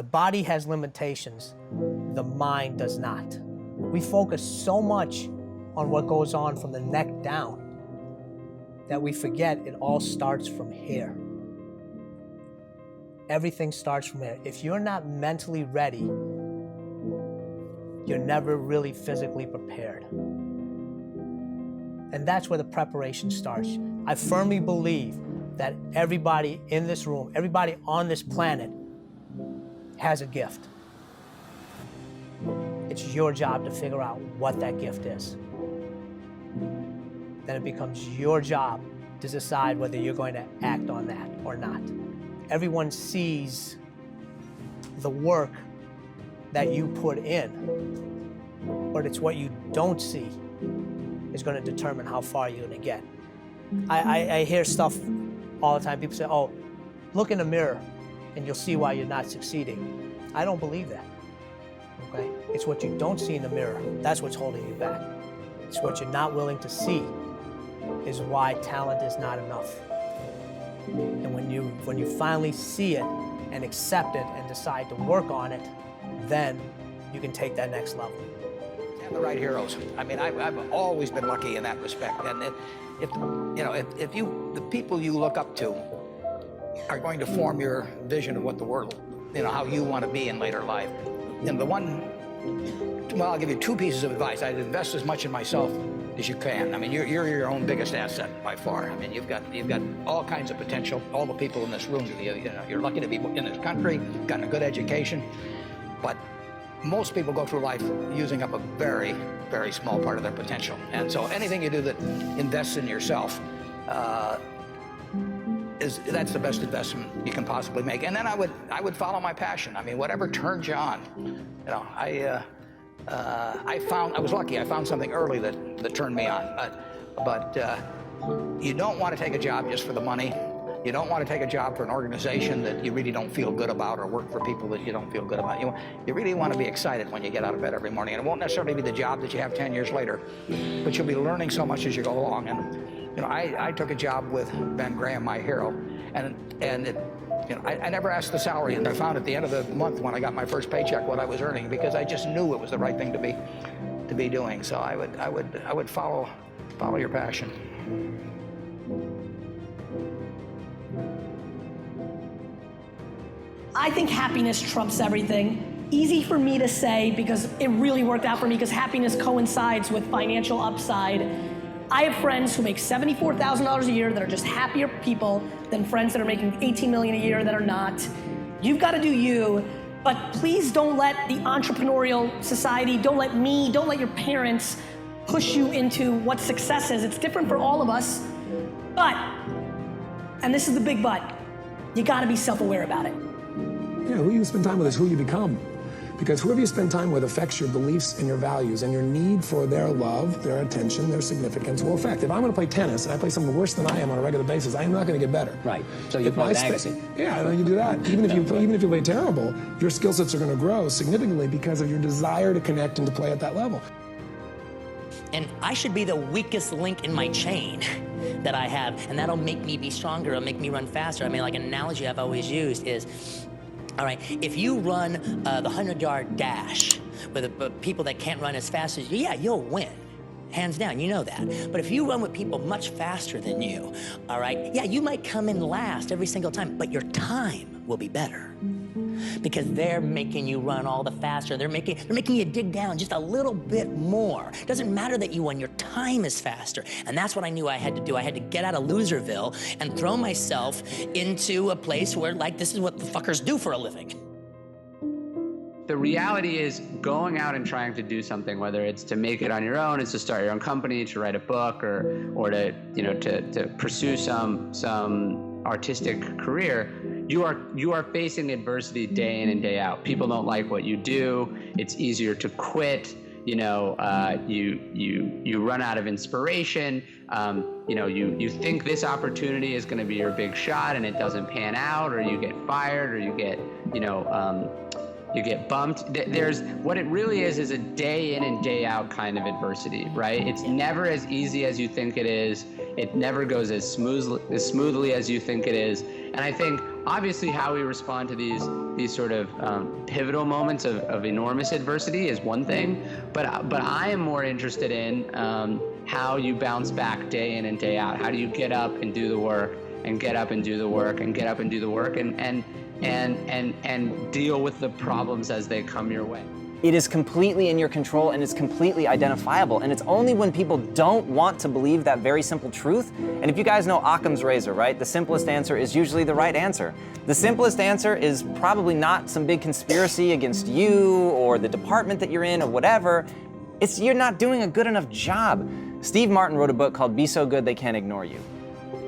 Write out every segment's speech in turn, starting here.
The body has limitations, the mind does not. We focus so much on what goes on from the neck down that we forget it all starts from here. Everything starts from here. If you're not mentally ready, you're never really physically prepared. And that's where the preparation starts. I firmly believe that everybody in this room, everybody on this planet has a gift. It's your job to figure out what that gift is. Then it becomes your job to decide whether you're going to act on that or not. Everyone sees the work that you put in, but it's what you don't see is going to determine how far you're going to get. I hear stuff all the time. People say, oh, look in the mirror and you'll see why you're not succeeding. I don't believe that, okay? It's what you don't see in the mirror. That's what's holding you back. It's what you're not willing to see is why talent is not enough. And when you finally see it and accept it and decide to work on it, then you can take that next level. Have the right heroes. I mean, I've always been lucky in that respect. And if the people you look up to are going to form your vision of what the world, how you want to be in later life. And I'll give you two pieces of advice. I'd invest as much in myself as you can. I mean, you're your own biggest asset by far. I mean, you've got all kinds of potential. All the people in this room, you're lucky to be in this country, gotten a good education, but most people go through life using up a very, very small part of their potential. And so anything you do that invests in yourself, that's the best investment you can possibly make. And then I would follow my passion. I mean, whatever turns you on. I was lucky. I found something early that turned me on. But you don't want to take a job just for the money. You don't want to take a job for an organization that you really don't feel good about, or work for people that you don't feel good about. You really want to be excited when you get out of bed every morning. And it won't necessarily be the job that you have 10 years later, but you'll be learning so much as you go along. And I took a job with Ben Graham, my hero, and I never asked the salary, and I found at the end of the month when I got my first paycheck what I was earning, because I just knew it was the right thing to be doing. So I would follow your passion. I think happiness trumps everything. Easy for me to say because it really worked out for me, because happiness coincides with financial upside. I have friends who make $74,000 a year that are just happier people than friends that are making $18 million a year that are not. You've got to do you, but please don't let the entrepreneurial society, don't let me, don't let your parents push you into what success is. It's different for all of us, but, and this is the big but, you got to be self-aware about it. Yeah, who you spend time with is who you become. Because whoever you spend time with affects your beliefs and your values, and your need for their love, their attention, their significance will affect. If I'm going to play tennis and I play someone worse than I am on a regular basis, I'm not going to get better. Right. So you play magazine. Yeah, you do that. Even if you play terrible, your skill sets are going to grow significantly because of your desire to connect and to play at that level. And I should be the weakest link in my chain that I have, and that'll make me be stronger. It'll make me run faster. I mean, like an analogy I've always used is, all right, if you run the 100-yard dash with people that can't run as fast as you, yeah, you'll win. Hands down, you know that. But if you run with people much faster than you, all right, yeah, you might come in last every single time, but your time will be better. Because they're making you run all the faster. They're making you dig down just a little bit more. It doesn't matter that you won, your time is faster. And that's what I knew I had to do. I had to get out of Loserville and throw myself into a place where, like, this is what the fuckers do for a living. The reality is going out and trying to do something, whether it's to make it on your own, it's to start your own company, to write a book, or to pursue some artistic career, you are facing adversity day in and day out. People don't like what you do. It's easier to quit. You run out of inspiration. You think this opportunity is going to be your big shot, and it doesn't pan out, or you get fired, or you get you get bumped. There's what it really is a day in and day out kind of adversity, right? It's never as easy as you think it is. It never goes as smoothly as you think it is. And I think obviously how we respond to these sort of pivotal moments of enormous adversity is one thing, but I am more interested in how you bounce back day in and day out. How do you get up and do the work, and get up and do the work, and get up and do the work, and deal with the problems as they come your way. It is completely in your control, and it's completely identifiable. And it's only when people don't want to believe that very simple truth. And if you guys know Occam's razor, right? The simplest answer is usually the right answer. The simplest answer is probably not some big conspiracy against you or the department that you're in or whatever. It's you're not doing a good enough job. Steve Martin wrote a book called Be So Good They Can't Ignore You.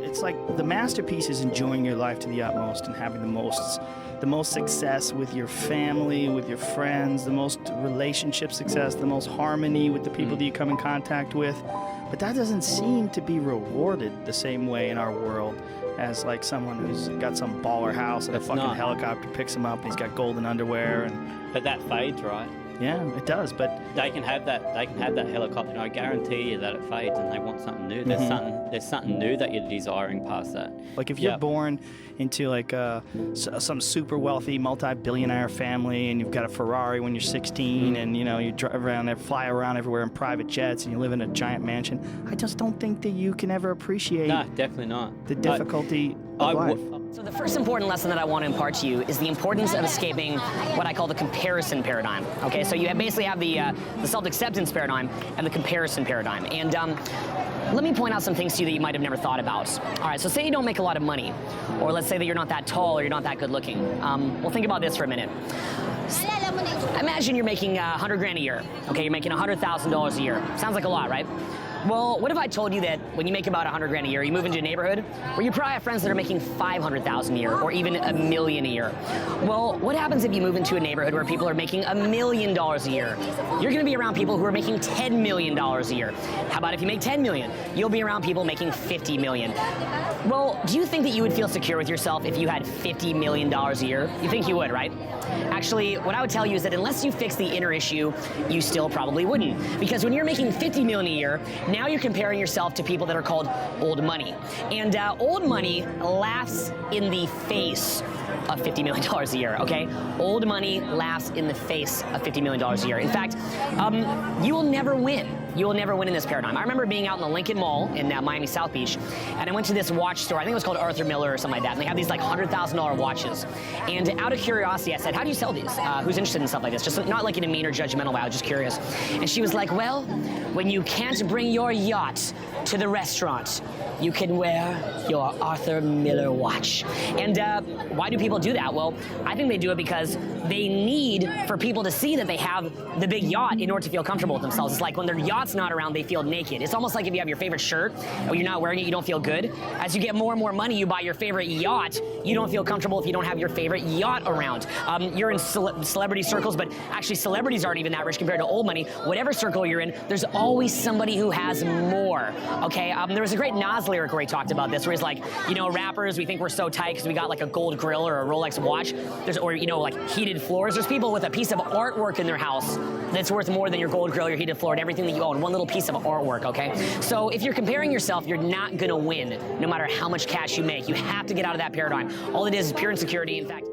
It's like the masterpiece is enjoying your life to the utmost and having the most success with your family, with your friends, the most relationship success, the most harmony with the people that you come in contact with. But that doesn't seem to be rewarded the same way in our world as like someone who's got some baller house and a fucking helicopter picks him up and he's got golden underwear But that fades, right? Yeah, it does, but they can have that helicopter, and I guarantee you that it fades and they want something new. There's something new that you're desiring past that. Like if you're born into like some super wealthy multi-billionaire family and you've got a Ferrari when you're 16 and you know you drive around and fly around everywhere in private jets and you live in a giant mansion, I just don't think that you can ever appreciate definitely not. The difficulty of life. So the first important lesson that I want to impart to you is the importance of escaping what I call the comparison paradigm. Okay, so you basically have the self-acceptance paradigm and the comparison paradigm. And let me point out some things to you that you might have never thought about. All right, so say you don't make a lot of money, or let's say that you're not that tall or you're not that good looking. Well, think about this for a minute. Imagine you're making 100 grand a year. Okay, you're making $100,000 a year. Sounds like a lot, right? Well, what if I told you that when you make about 100 grand a year, you move into a neighborhood where you probably have friends that are making 500,000 a year or even $1 million a year? Well, what happens if you move into a neighborhood where people are making $1 million a year? You're gonna be around people who are making $10 million a year. How about if you make 10 million? You'll be around people making 50 million. Well, do you think that you would feel secure with yourself if you had $50 million a year? You think you would, right? Actually, what I would tell you is that unless you fix the inner issue, you still probably wouldn't. Because when you're making 50 million a year, now you're comparing yourself to people that are called old money. And old money laughs in the face of $50 million a year, okay? Old money laughs in the face of $50 million a year. In fact, you will never win. You will never win in this paradigm. I remember being out in the Lincoln Mall in Miami South Beach, and I went to this watch store. I think it was called Arthur Miller or something like that, and they had these like $100,000 watches. And out of curiosity, I said, how do you sell these? Who's interested in stuff like this? Just not like in a mean or judgmental way, I was just curious. And she was like, well, when you can't bring your yacht to the restaurant, you can wear your Arthur Miller watch. And why do people do that? Well, I think they do it because they need for people to see that they have the big yacht in order to feel comfortable with themselves. It's like when their yacht's not around, they feel naked. It's almost like if you have your favorite shirt and you're not wearing it, you don't feel good. As you get more and more money, you buy your favorite yacht, you don't feel comfortable if you don't have your favorite yacht around. You're in celebrity circles, but actually celebrities aren't even that rich compared to old money. Whatever circle you're in, there's always somebody who has more, okay? There was a great Nas lyric where he talked about this, where he's like, you know, rappers, we think we're so tight because we got like a gold grill or a Rolex watch. Or, you know, like heated floors. There's people with a piece of artwork in their house that's worth more than your gold grill, your heated floor, and everything that you own. One little piece of artwork, okay? So if you're comparing yourself, you're not gonna win, no matter how much cash you make. You have to get out of that paradigm. All it is pure insecurity. In fact,